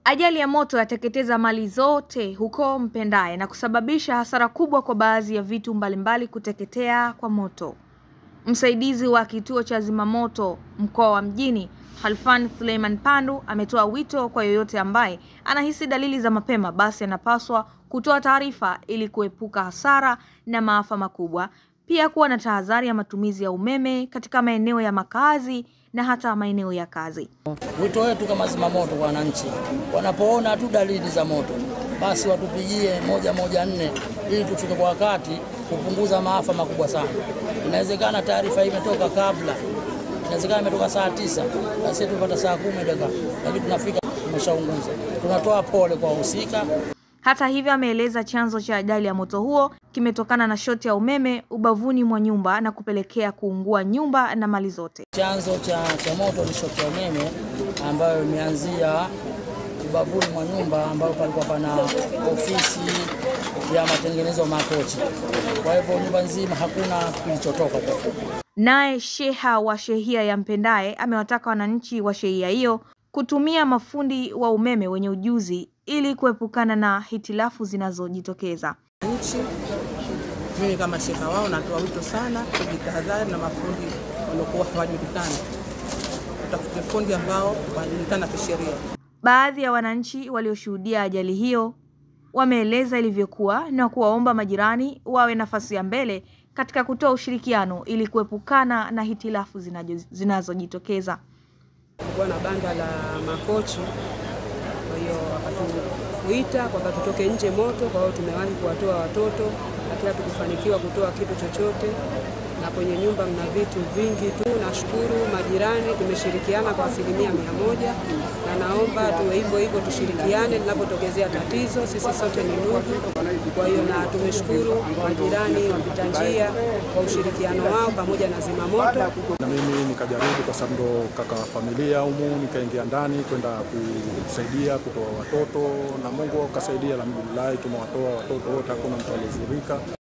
Ajali ya moto yateketeza mali zote huko Mpendae na kusababisha hasara kubwa kwa baadhi ya vitu mbalimbali kuteketea kwa moto. Msaidizi wa kituo cha zimamoto mkoa wa Mjini, Halfan Suleiman Pandu, ametoa wito kwa yoyote ambaye anahisi dalili za mapema basi anapaswa kutoa taarifa ili kuepuka hasara na maafa makubwa. Pia kuwa na tahadhari ya matumizi ya umeme katika maeneo ya makazi na hata maeneo ya kazi. Wito wetu kama zimamoto kwa wananchi, wanapoona tu dalili za moto basi watupigie 114 ili tufike kwa wakati kupunguza maafa makubwa sana. Inawezekana taarifa hii imetoka kabla, inawezekana imetoka saa 9, basi tupata saa 10 dakika, lakini tunafika tumeshaunguza. Tunatoa pole kwa wahusika. Hata hivyo, ameeleza chanzo cha ajali ya moto huo kimetokana na shoti ya umeme ubavuni mwa nyumba na kupelekea kuungua nyumba na mali zote. Chanzo cha moto ni shoti ya umeme ambayo imeanzia ubavuni mwa nyumba ambapo palikuwa pana ofisi ya matengenezo makochi. Kwa hivyo nyumba nzima hakuna kilichotoka. Naye sheha wa shehia ya Mpendae amewataka wananchi wa shehia hiyo kutumia mafundi wa umeme wenye ujuzi ili kuepukana na hitilafu zinazojitokeza. Mimi kama sheha wao natoa wito sana kujitahadhari na mafundi waliokuwa hawajulikani. Tutafute fundi ambao wanajulikana kisheria. Baadhi ya wananchi walioshuhudia ajali hiyo wameeleza ilivyokuwa na kuwaomba majirani wawe nafasi ya mbele katika kutoa ushirikiano ili kuepukana na hitilafu zinazojitokeza. Kulikuwa na banda la makochi, kwa hiyo wakatuita kwamba tutoke nje moto. Kwa hiyo tumewahi kuwatoa watoto lakini hatukufanikiwa kutoa kitu chochote, na kwenye nyumba mna vitu vingi tu. Nashukuru majirani, tumeshirikiana kwa 100%, na naomba tuwe hivyo hivyo, tushirikiane linapotokezea tatizo. Sisi sote ni ndugu. Kwa hiyo na tumeshukuru majirani wapita njia kwa ushirikiano wao pamoja na zimamoto. Na mimi nikajaribu kwa sababu ndo kaka wa familia humu, nikaingia ndani kwenda kusaidia kutoa watoto, na Mungu akasaidia, alhamdulillah tumewatoa watoto wote, hakuna mtu aliyezurika.